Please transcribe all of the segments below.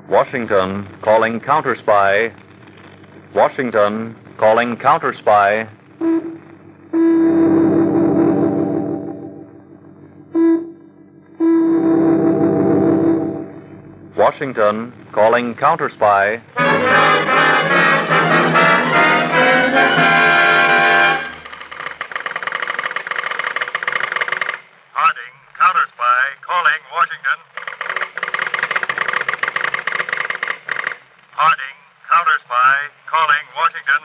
Washington calling counterspy. Washington calling counterspy. Washington calling counterspy. Harding, counterspy, calling Washington. Harding, counterspy, calling Washington.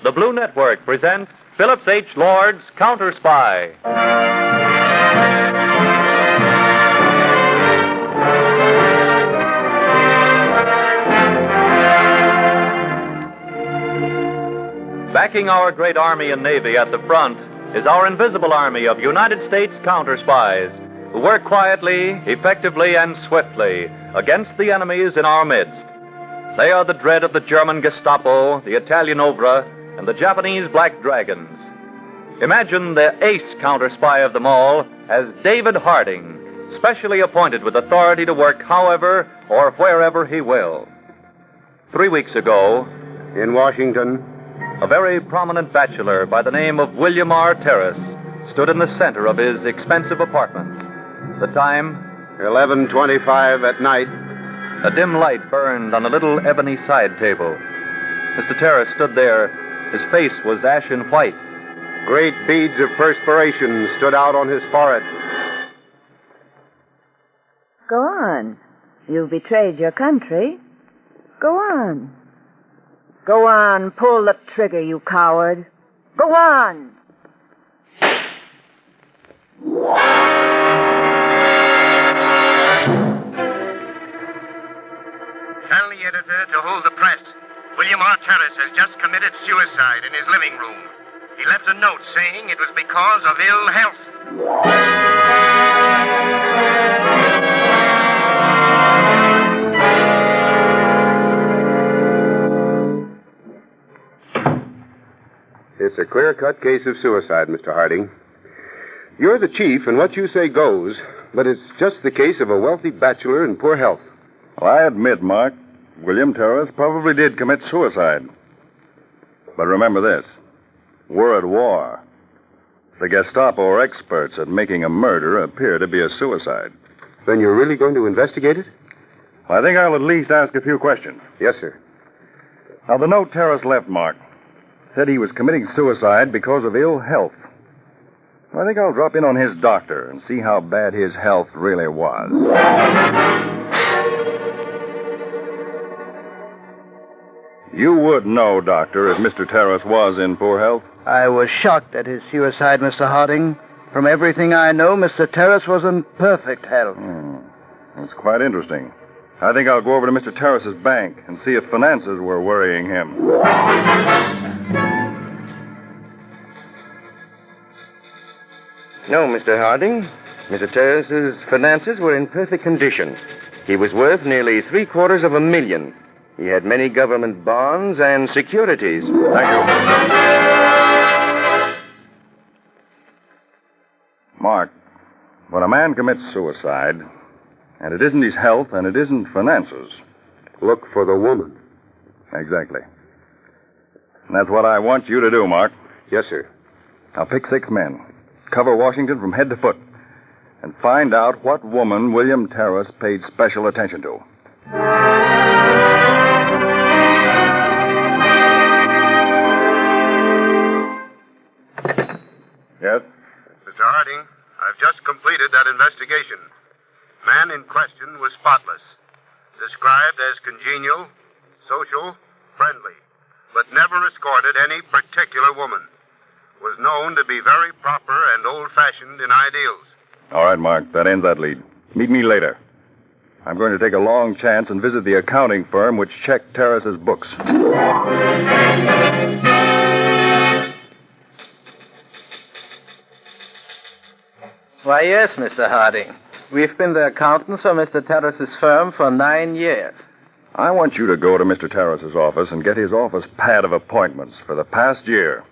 The Blue Network presents Phillips H. Lord's Counterspy. Backing our great Army and Navy at the front is our invisible army of United States counterspies who work quietly, effectively, and swiftly against the enemies in our midst. They are the dread of the German Gestapo, the Italian Obra, and the Japanese Black Dragons. Imagine the ace counterspy of them all as David Harding, specially appointed with authority to work however or wherever he will. 3 weeks ago, in Washington, a very prominent bachelor by the name of William R. Terrace stood in the center of his expensive apartment. The time? 11:25 at night. A dim light burned on a little ebony side table. Mr. Terrace stood there. His face was ashen white. Great beads of perspiration stood out on his forehead. Go on. You've betrayed your country. Go on. Go on, pull the trigger, you coward. Go on. Tell the editor to hold the press. William R. Terrace has just committed suicide in his living room. He left a note saying it was because of ill health. It's a clear-cut case of suicide, Mr. Harding. You're the chief, and what you say goes, but it's just the case of a wealthy bachelor in poor health. Well, I admit, Mark, William Terrace probably did commit suicide. But remember this. We're at war. The Gestapo are experts at making a murder appear to be a suicide. Then you're really going to investigate it? I think I'll at least ask a few questions. Yes, sir. Now, the note Terrace left, Mark, said he was committing suicide because of ill health. I think I'll drop in on his doctor and see how bad his health really was. You would know, Doctor, if Mr. Terrace was in poor health? I was shocked at his suicide, Mr. Harding. From everything I know, Mr. Terrace was in perfect health. That's quite interesting. I think I'll go over to Mr. Terrace's bank and see if finances were worrying him. No, Mr. Harding. Mr. Terrace's finances were in perfect condition. He was worth nearly $750,000. He had many government bonds and securities. Thank you. Mark, when a man commits suicide, and it isn't his health and it isn't finances. Look for the woman. Exactly. And that's what I want you to do, Mark. Yes, sir. Now pick 6 men. Cover Washington from head to foot. And find out what woman William Terrace paid special attention to. Yes? Mr. Harding, I've just completed that investigation. Man in question was spotless. Described as congenial, social, friendly, but never escorted any particular woman. Was known to be very proper and old-fashioned in ideals. All right, Mark, that ends that lead. Meet me later. I'm going to take a long chance and visit the accounting firm which checked Terrace's books. Why, yes, Mr. Harding. We've been the accountants for Mr. Terrace's firm for 9 years. I want you to go to Mr. Terrace's office and get his office pad of appointments for the past year.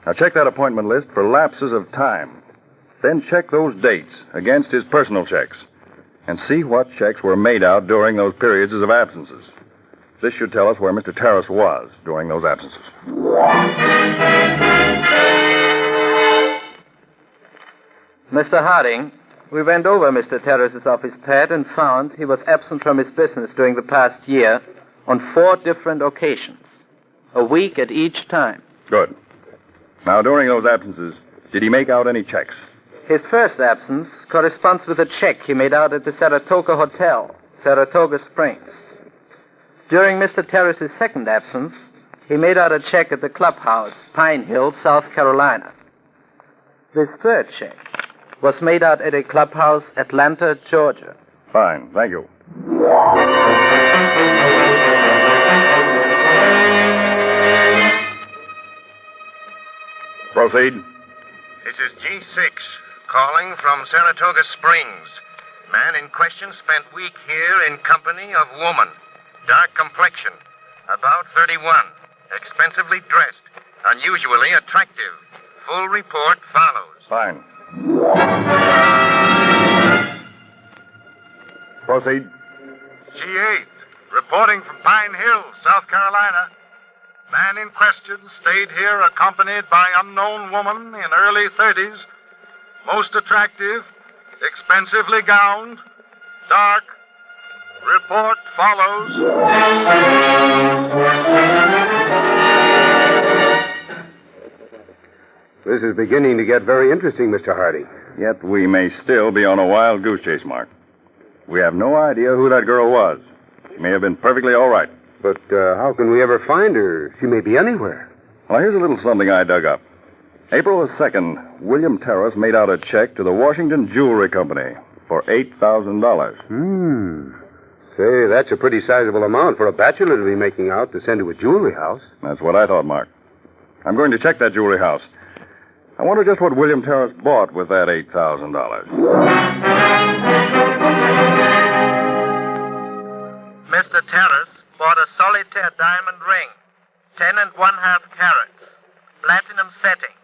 Now check that appointment list for lapses of time. Then check those dates against his personal checks and see what checks were made out during those periods of absences. This should tell us where Mr. Terrace was during those absences. Mr. Harding, we went over Mr. Terrace's office pad and found he was absent from his business during the past year on 4 different occasions, a week at each time. Good. Now, during those absences, did he make out any checks? His first absence corresponds with a check he made out at the Saratoga Hotel, Saratoga Springs. During Mr. Terrace's second absence, he made out a check at the clubhouse, Pine Hill, South Carolina. This third check was made out at a clubhouse, Atlanta, Georgia. Fine, thank you. Proceed. This is G6, calling from Saratoga Springs. Man in question spent week here in company of woman. Dark complexion, about 31, expensively dressed, unusually attractive. Full report follows. Fine. Proceed. G8, reporting from Pine Hill, South Carolina. Man in question stayed here accompanied by unknown woman in early 30s. Most attractive, expensively gowned, dark. Report follows. This is beginning to get very interesting, Mr. Harding. Yet we may still be on a wild goose chase, Mark. We have no idea who that girl was. She may have been perfectly all right. But how can we ever find her? She may be anywhere. Well, here's a little something I dug up. April the 2nd, William Terrace made out a check to the Washington Jewelry Company for $8,000. Say, that's a pretty sizable amount for a bachelor to be making out to send to a jewelry house. That's what I thought, Mark. I'm going to check that jewelry house. I wonder just what William Terrace bought with that $8,000. Mr. Terrace bought a solitaire diamond ring, 10½ carats, platinum setting,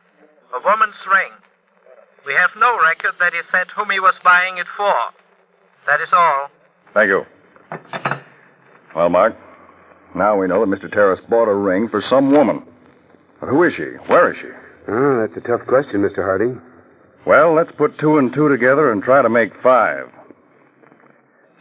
a woman's ring. We have no record that he said whom he was buying it for. That is all. Thank you. Well, Mark, now we know that Mr. Terrace bought a ring for some woman. But who is she? Where is she? Oh, that's a tough question, Mr. Harding. Well, let's put 2 and 2 together and try to make 5.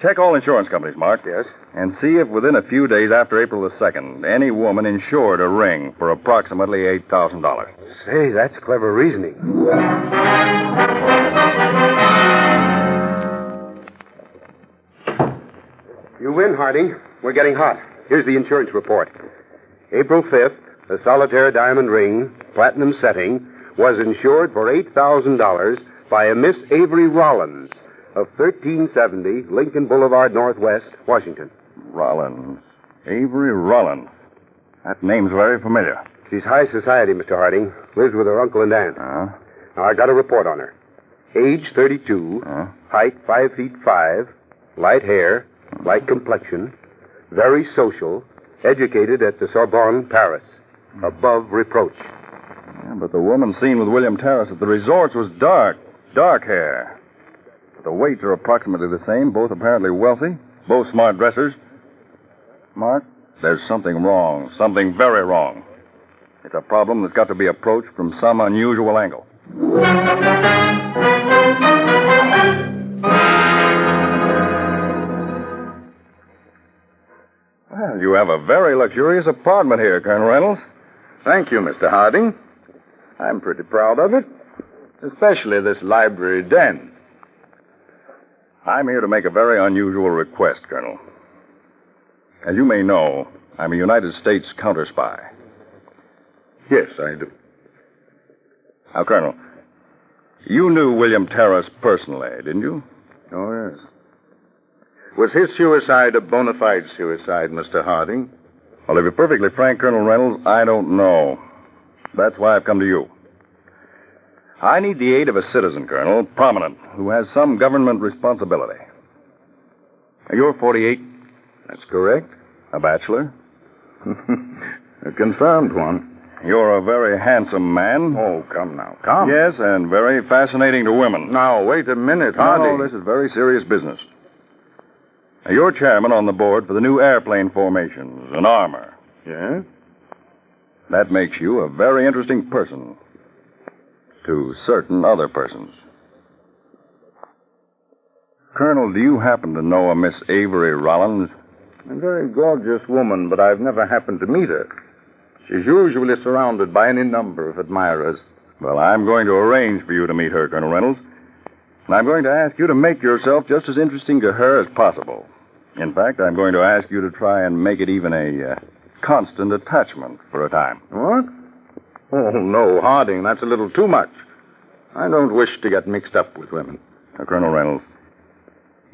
Check all insurance companies, Mark. Yes? And see if within a few days after April the 2nd, any woman insured a ring for approximately $8,000. Say, that's clever reasoning. You win, Harding. We're getting hot. Here's the insurance report. April 5th, a solitaire diamond ring, platinum setting, was insured for $8,000 by a Miss Avery Rollins of 1370 Lincoln Boulevard, Northwest, Washington. Rollins. Avery Rollins. That name's very familiar. She's high society, Mr. Harding. Lives with her uncle and aunt. Uh-huh. Now, I got a report on her. Age 32, height 5'5", light hair, light complexion, very social, educated at the Sorbonne, Paris. Above reproach. Yeah, but the woman seen with William Terrace at the resorts was dark hair. The weights are approximately the same, both apparently wealthy, both smart dressers. Mark, there's something wrong, something very wrong. It's a problem that's got to be approached from some unusual angle. Well, you have a very luxurious apartment here, Colonel Reynolds. Thank you, Mr. Harding. I'm pretty proud of it, especially this library den. I'm here to make a very unusual request, Colonel. As you may know, I'm a United States counterspy. Yes, I do. Now, Colonel, you knew William Terrace personally, didn't you? Oh, yes. Was his suicide a bona fide suicide, Mr. Harding? Well, to be perfectly frank, Colonel Reynolds, I don't know. That's why I've come to you. I need the aid of a citizen, Colonel, prominent, who has some government responsibility. You're 48? That's correct. A bachelor? A confirmed one. You're a very handsome man. Oh, come now. Come. Yes, and very fascinating to women. Now, wait a minute, Harding. No, this is very serious business. You're chairman on the board for the new airplane formations and armor. Yes? That makes you a very interesting person to certain other persons. Colonel, do you happen to know a Miss Avery Rollins? A very gorgeous woman, but I've never happened to meet her. She's usually surrounded by any number of admirers. Well, I'm going to arrange for you to meet her, Colonel Reynolds. And I'm going to ask you to make yourself just as interesting to her as possible. In fact, I'm going to ask you to try and make it even a constant attachment for a time. What? Oh, no, Harding, that's a little too much. I don't wish to get mixed up with women. Now, Colonel Reynolds,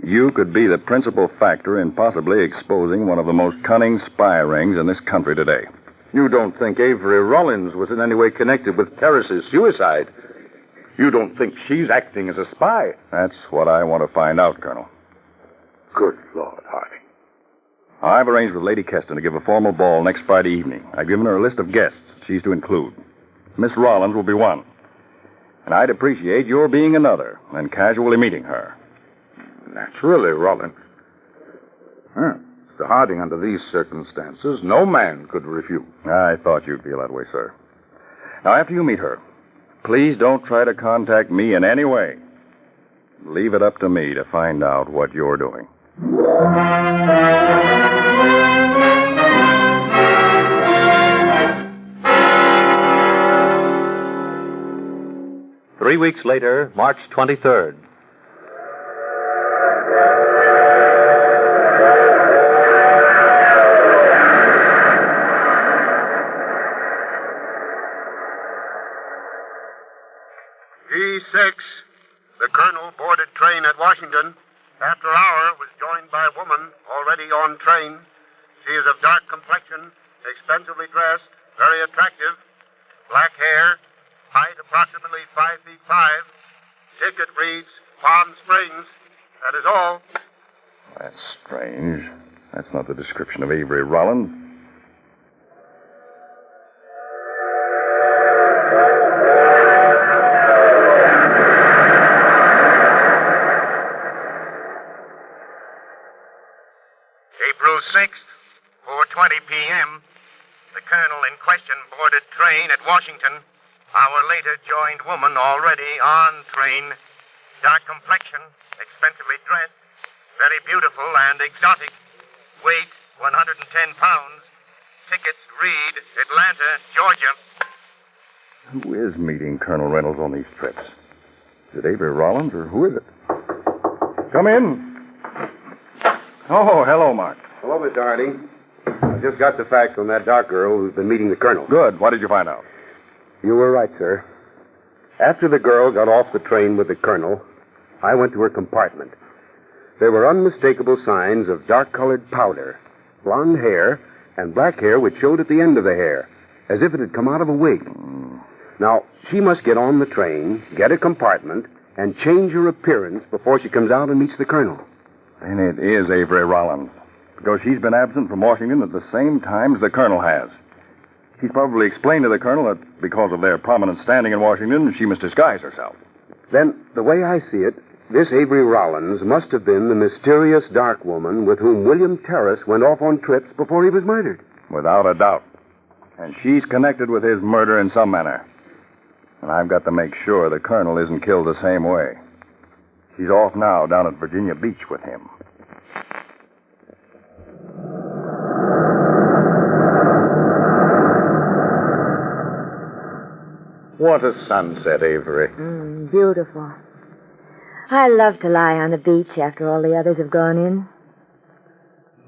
you could be the principal factor in possibly exposing one of the most cunning spy rings in this country today. You don't think Avery Rollins was in any way connected with Terrace's suicide? You don't think she's acting as a spy? That's what I want to find out, Colonel. Good Lord, Harding. I've arranged with Lady Keston to give a formal ball next Friday evening. I've given her a list of guests she's to include. Miss Rollins will be one. And I'd appreciate your being another and casually meeting her. Naturally, Rollins. Mr. Harding, under these circumstances, no man could refuse. I thought you'd feel that way, sir. Now, after you meet her, please don't try to contact me in any way. Leave it up to me to find out what you're doing. 3 weeks later, March 23rd. G6, the colonel boarded train at Washington. After an hour, was joined by a woman already on train. She is of dark complexion, expensively dressed, very attractive, black hair, height approximately 5 feet 5. Ticket reads Palm Springs. That is all. That's strange. That's not the description of Avery Rollins. April 6th, 4:20 p.m., the colonel in question boarded train at Washington. Hour later, joined woman already on train. Dark complexion, expensively dressed, very beautiful and exotic. Weight, 110 pounds. Tickets read Atlanta, Georgia. Who is meeting Colonel Reynolds on these trips? Is it Avery Rollins, or who is it? Come in. Oh, hello, Mark. Hello, Mr. Harding. I just got the facts on that dark girl who's been meeting the colonel. Good. What did you find out? You were right, sir. After the girl got off the train with the colonel, I went to her compartment. There were unmistakable signs of dark-colored powder, blonde hair, and black hair which showed at the end of the hair, as if it had come out of a wig. Now, she must get on the train, get a compartment, and change her appearance before she comes out and meets the colonel. Then it is Avery Rollins, because she's been absent from Washington at the same time as the colonel has. She's probably explained to the colonel that because of their prominent standing in Washington, she must disguise herself. Then, the way I see it, this Avery Rollins must have been the mysterious dark woman with whom William Terrace went off on trips before he was murdered. Without a doubt. And she's connected with his murder in some manner. And I've got to make sure the colonel isn't killed the same way. She's off now down at Virginia Beach with him. What a sunset, Avery. Beautiful. I love to lie on the beach after all the others have gone in.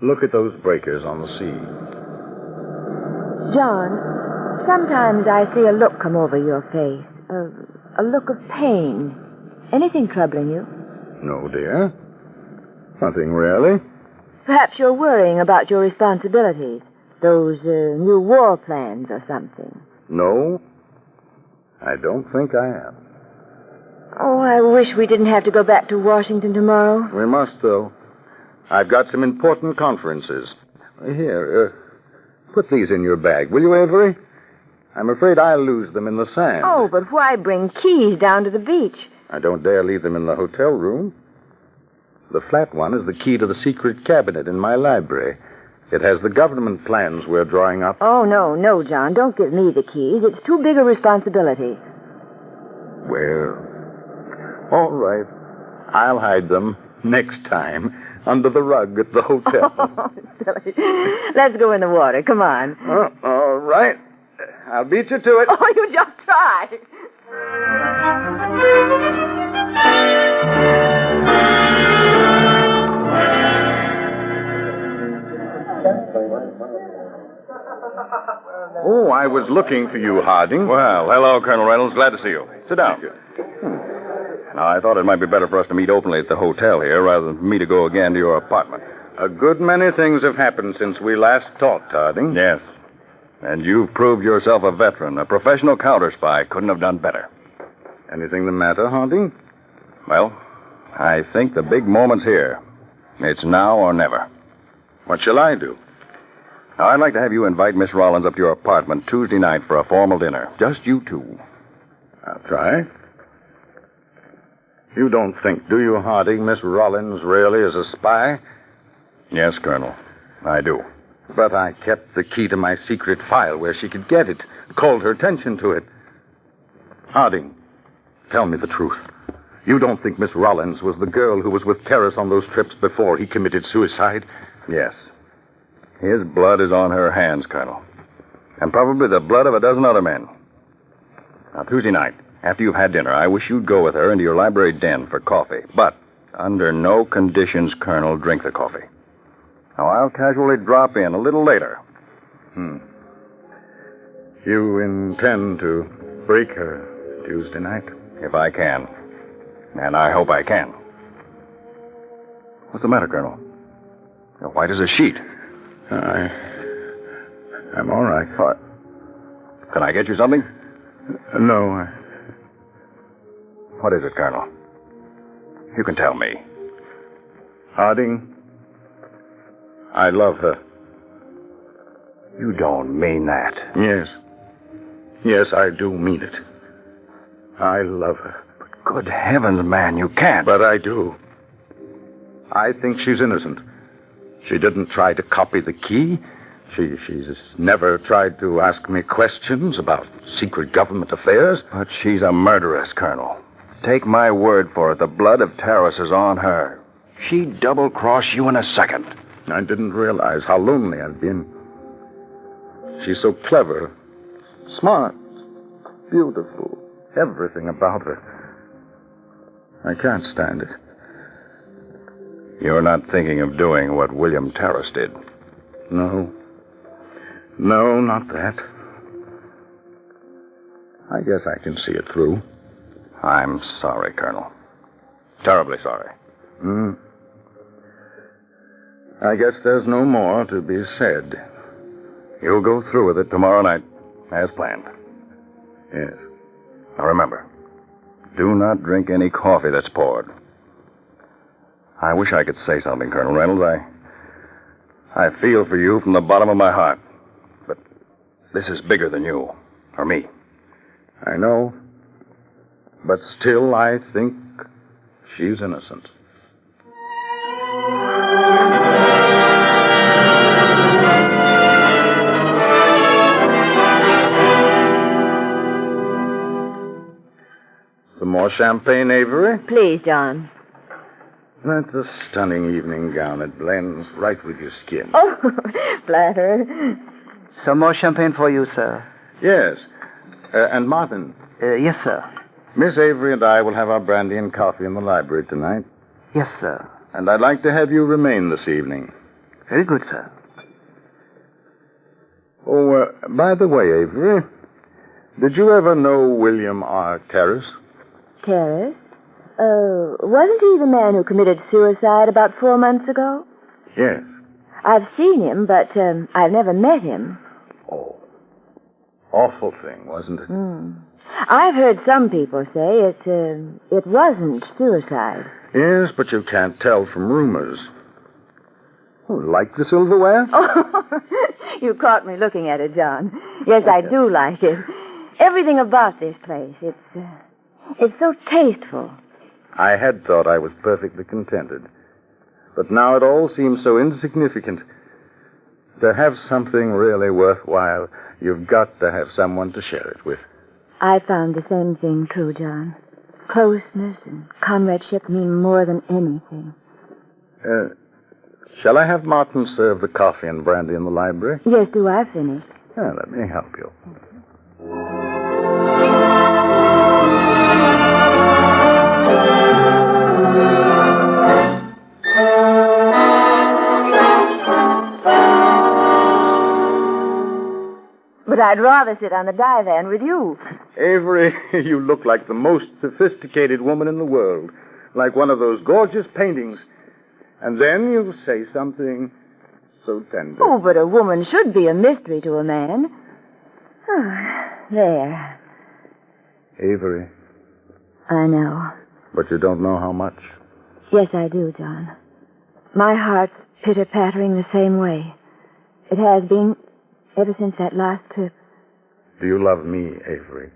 Look at those breakers on the sea. John, sometimes I see a look come over your face. A look of pain. Anything troubling you? No, dear. Nothing really. Perhaps you're worrying about your responsibilities. Those new war plans or something. No, I don't think I am. Oh, I wish we didn't have to go back to Washington tomorrow. We must, though. I've got some important conferences. Here, put these in your bag, will you, Avery? I'm afraid I'll lose them in the sand. Oh, but why bring keys down to the beach? I don't dare leave them in the hotel room. The flat one is the key to the secret cabinet in my library. It has the government plans we're drawing up. Oh, no, John. Don't give me the keys. It's too big a responsibility. Well, all right. I'll hide them next time under the rug at the hotel. Oh, silly. Let's go in the water. Come on. Oh, all right. I'll beat you to it. Oh, you just try. Oh, I was looking for you, Harding. Well, hello, Colonel Reynolds. Glad to see you. Sit down. Now, I thought it might be better for us to meet openly at the hotel here rather than for me to go again to your apartment. A good many things have happened since we last talked, Harding. Yes. And you've proved yourself a veteran. A professional counterspy couldn't have done better. Anything the matter, Harding? Well, I think the big moment's here. It's now or never. What shall I do? Now, I'd like to have you invite Miss Rollins up to your apartment Tuesday night for a formal dinner. Just you two. I'll try. You don't think, do you, Harding, Miss Rollins really is a spy? Yes, Colonel. I do. But I kept the key to my secret file where she could get it, called her attention to it. Harding, tell me the truth. You don't think Miss Rollins was the girl who was with Terrace on those trips before he committed suicide? Yes. His blood is on her hands, Colonel. And probably the blood of a dozen other men. Now, Tuesday night, after you've had dinner, I wish you'd go with her into your library den for coffee. But under no conditions, Colonel, drink the coffee. Now, I'll casually drop in a little later. You intend to break her Tuesday night? If I can. And I hope I can. What's the matter, Colonel? You're white as a sheet. I'm all right. What? Can I get you something? No, What is it, Colonel? You can tell me. Harding, I love her. You don't mean that. Yes. Yes, I do mean it. I love her. But good heavens, man, you can't. But I do. I think she's innocent. She didn't try to copy the key. She's never tried to ask me questions about secret government affairs. But she's a murderess, Colonel. Take my word for it, the blood of Terrace is on her. She'd double-cross you in a second. I didn't realize how lonely I'd been. She's so clever, smart, beautiful, everything about her. I can't stand it. You're not thinking of doing what William Terrace did. No. No, not that. I guess I can see it through. I'm sorry, Colonel. Terribly sorry. I guess there's no more to be said. You'll go through with it tomorrow night, as planned. Yes. Now remember, do not drink any coffee that's poured. I wish I could say something, Colonel Reynolds. I feel for you from the bottom of my heart. But this is bigger than you, or me. I know. But still, I think she's innocent. Some more champagne, Avery? Please, John. That's a stunning evening gown. It blends right with your skin. Oh, flattered. Some more champagne for you, sir. Yes. And Martin. Yes, sir. Miss Avery and I will have our brandy and coffee in the library tonight. Yes, sir. And I'd like to have you remain this evening. Very good, sir. Oh, by the way, Avery, did you ever know William R. Terrace? Terrace? Wasn't he the man who committed suicide about 4 months ago? Yes. I've seen him, but I've never met him. Oh. Awful thing, wasn't it? I've heard some people say it wasn't suicide. Yes, but you can't tell from rumors. Oh, like the silverware? Oh, you caught me looking at it, John. Yes, I do like it. Everything about this place, it's so tasteful. I had thought I was perfectly contented. But now it all seems so insignificant. To have something really worthwhile, you've got to have someone to share it with. I found the same thing true, John. Closeness and comradeship mean more than anything. Shall I have Martin serve the coffee and brandy in the library? Yes, do I finish? Let me help you. But I'd rather sit on the divan with you. Avery, you look like the most sophisticated woman in the world. Like one of those gorgeous paintings. And then you say something so tender. Oh, but a woman should be a mystery to a man. There. Avery. I know. But you don't know how much. Yes, I do, John. My heart's pitter-pattering the same way. It has been ever since that last trip. Do you love me, Avery?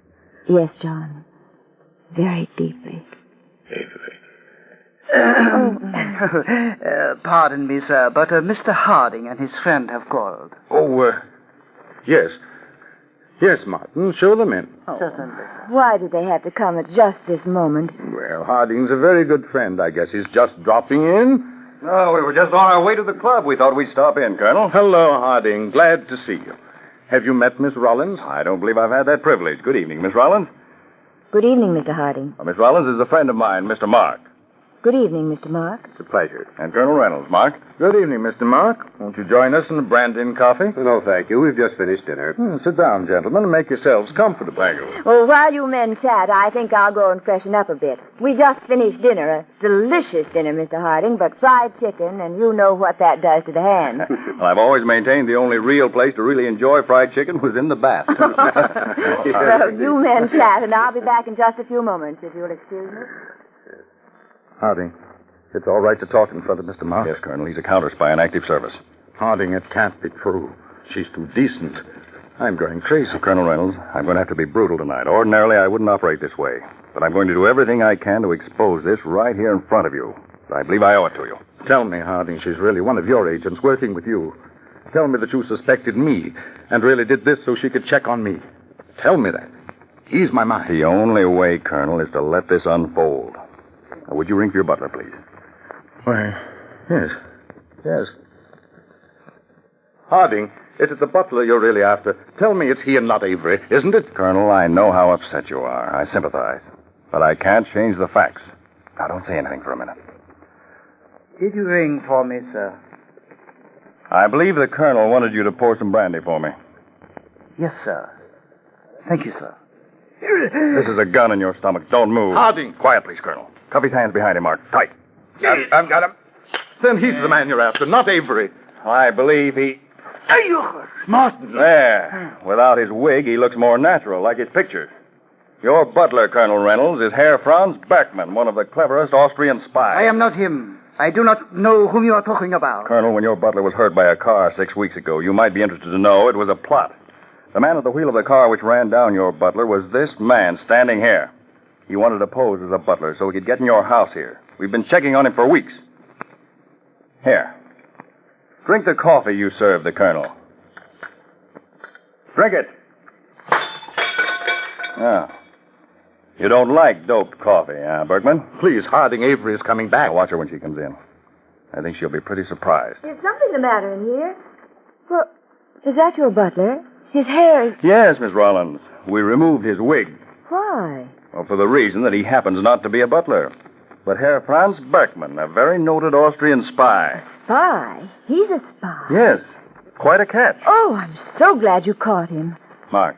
Yes, John. Very deeply. Avery. Pardon me, sir, but Mr. Harding and his friend have called. Yes. Yes, Martin, show them in. Certainly, sir. Why did they have to come at just this moment? Well, Harding's a very good friend. I guess he's just dropping in. No, we were just on our way to the club. We thought we'd stop in, Colonel. Hello, Harding. Glad to see you. Have you met Miss Rollins? I don't believe I've had that privilege. Good evening, Miss Rollins. Good evening, Mr. Harding. Miss Rollins is a friend of mine, Mr. Mark. Good evening, Mr. Mark. It's a pleasure. And Colonel Reynolds, Mark. Good evening, Mr. Mark. Won't you join us in the brandy and coffee? No, thank you. We've just finished dinner. Sit down, gentlemen, and make yourselves comfortable. Thank you. Well, while you men chat, I think I'll go and freshen up a bit. We just finished dinner, a delicious dinner, Mr. Harding, but fried chicken, and you know what that does to the hand. Well, I've always maintained the only real place to really enjoy fried chicken was in the bath. Well, you men chat, and I'll be back in just a few moments, if you'll excuse me. Harding, it's all right to talk in front of Mr. Mark? Yes, Colonel. He's a counterspy in active service. Harding, it can't be true. She's too decent. I'm going crazy. Colonel Reynolds, I'm going to have to be brutal tonight. Ordinarily, I wouldn't operate this way. But I'm going to do everything I can to expose this right here in front of you. I believe I owe it to you. Tell me, Harding, she's really one of your agents working with you. Tell me that you suspected me and really did this so she could check on me. Tell me that. Ease my mind. The only way, Colonel, is to let this unfold. Now, would you ring for your butler, please? Why, yes. Yes. Harding, is it the butler you're really after? Tell me it's he and not Avery, isn't it? Colonel, I know how upset you are. I sympathize. But I can't change the facts. Now, don't say anything for a minute. Did you ring for me, sir? I believe the Colonel wanted you to pour some brandy for me. Yes, sir. Thank you, sir. This is a gun in your stomach. Don't move. Harding! Quiet, please, Colonel. Cuff his hands behind him, Mark. Tight. I've got him. Then he's the man you're after, not Avery. I believe he... Martin. There. Without his wig, he looks more natural, like his pictures. Your butler, Colonel Reynolds, is Herr Franz Berkman, one of the cleverest Austrian spies. I am not him. I do not know whom you are talking about. Colonel, when your butler was hurt by a car 6 weeks ago, you might be interested to know it was a plot. The man at the wheel of the car which ran down your butler was this man standing here. He wanted to pose as a butler so he could get in your house here. We've been checking on him for weeks. Here. Drink the coffee you served the Colonel. Drink it. Ah. You don't like doped coffee, huh, Berkman? Please, Harding, Avery is coming back. Now watch her when she comes in. I think she'll be pretty surprised. Is something the matter in here? Well, is that your butler? His hair... Yes, Miss Rollins. We removed his wig. Why? Well, for the reason that he happens not to be a butler. But Herr Franz Berkman, a very noted Austrian spy. Spy? He's a spy. Yes. Quite a catch. Oh, I'm so glad you caught him. Mark,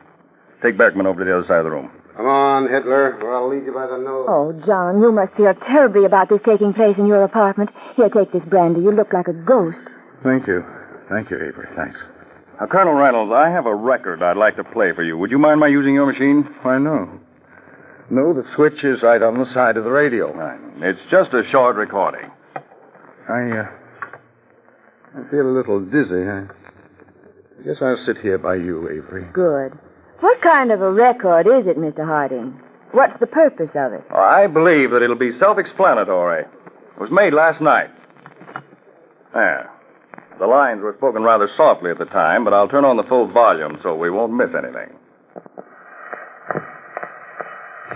take Berkman over to the other side of the room. Come on, Hitler, or I'll lead you by the nose. Oh, John, you must feel terribly about this taking place in your apartment. Here, take this brandy. You look like a ghost. Thank you. Thank you, Avery. Thanks. Now, Colonel Reynolds, I have a record I'd like to play for you. Would you mind my using your machine? Why, no. No, the switch is right on the side of the radio. It's just a short recording. I feel a little dizzy. I guess I'll sit here by you, Avery. Good. What kind of a record is it, Mr. Harding? What's the purpose of it? I believe that it'll be self-explanatory. It was made last night. There. The lines were spoken rather softly at the time, but I'll turn on the full volume so we won't miss anything.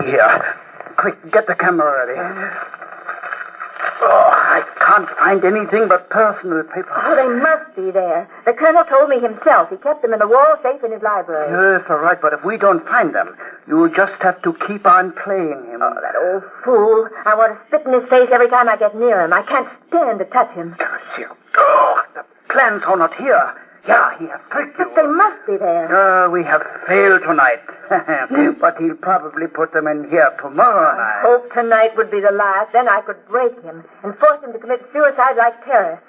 Here. Quick, get the camera ready. Oh, I can't find anything but personal papers. Oh, they must be there. The colonel told me himself. He kept them in the wall safe in his library. Yes, all right, but if we don't find them, you just have to keep on playing him. Oh, that old fool. I want to spit in his face every time I get near him. I can't stand to touch him. Oh, the plans are not here. Yeah, he has tricked you. But they must be there. We have failed tonight. But he'll probably put them in here tomorrow I night. hope tonight would be the last. Then I could break him and force him to commit suicide like terrorists.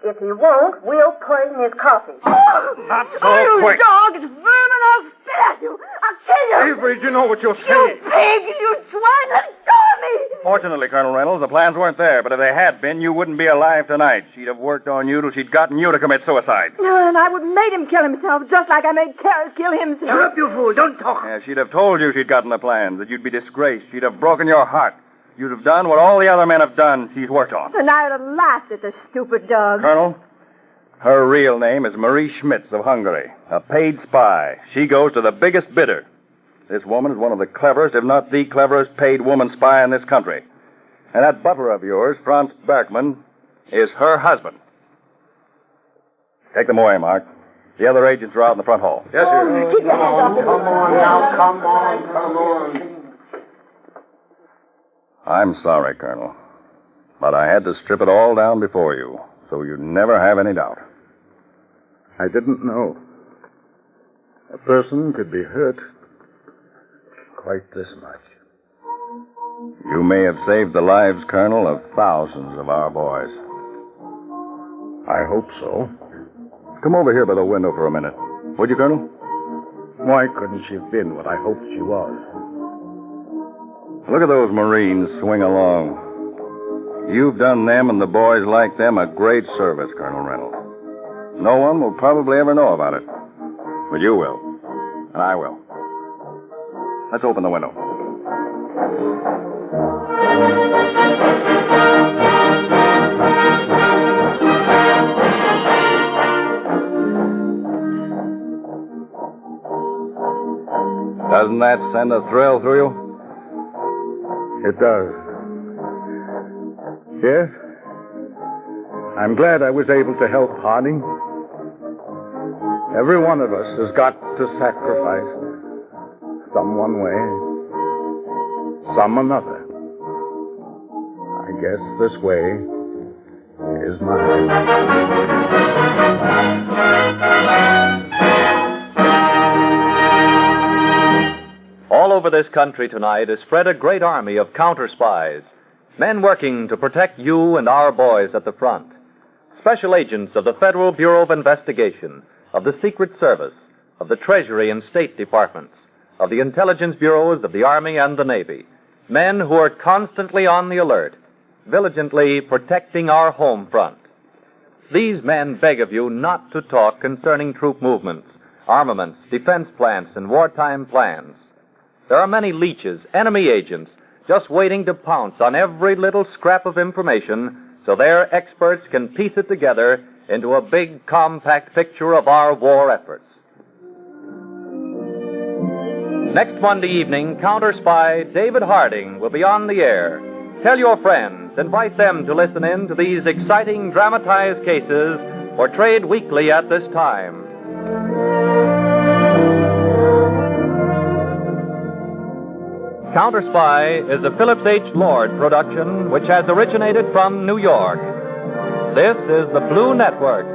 If he won't, we'll poison his coffee. Not so quick. Dog, it's vermin. I'll spit at you. I'll kill you. Avery, do you know what you're You saying? pig, you swine. Let go of me. Fortunately, Colonel Reynolds, the plans weren't there, but if they had been, you wouldn't be alive tonight. She'd have worked on you till she'd gotten you to commit suicide. No, and I would have made him kill himself, just like I made Karras kill himself. Shut up, you fool. Don't talk. Yeah, she'd have told you she'd gotten the plans, that you'd be disgraced. She'd have broken your heart. You'd have done what all the other men have done she's worked on. And I would have laughed at the stupid dog. Colonel, her real name is Marie Schmitz of Hungary, a paid spy. She goes to the biggest bidder. This woman is one of the cleverest, if not the cleverest, paid woman spy in this country. And that butler of yours, Franz Berkman, is her husband. Take them away, Mark. The other agents are out in the front hall. Yes, sir. Keep your hands off me. Come on now, come on. I'm sorry, Colonel, but I had to strip it all down before you, so you'd never have any doubt. I didn't know. A person could be hurt quite this much. You may have saved the lives, Colonel, of thousands of our boys. I hope so. Come over here by the window for a minute. Would you, Colonel? Why couldn't she have been what I hoped she was? Look at those Marines swing along. You've done them and the boys like them a great service, Colonel Reynolds. No one will probably ever know about it. But you will. And I will. Let's open the window. Doesn't that send a thrill through you? It does. Yes. I'm glad I was able to help Harding. Every one of us has got to sacrifice. Some one way, some another. I guess this way is mine. All over this country tonight is spread a great army of counterspies, men working to protect you and our boys at the front. Special agents of the Federal Bureau of Investigation, of the Secret Service, of the Treasury and State Departments, of the intelligence bureaus of the Army and the Navy, men who are constantly on the alert, diligently protecting our home front. These men beg of you not to talk concerning troop movements, armaments, defense plants, and wartime plans. There are many leeches, enemy agents, just waiting to pounce on every little scrap of information so their experts can piece it together into a big, compact picture of our war efforts. Next Monday evening, Counterspy David Harding will be on the air. Tell your friends, invite them to listen in to these exciting dramatized cases portrayed weekly at this time. Counterspy is a Phillips H. Lord production which has originated from New York. This is the Blue Network.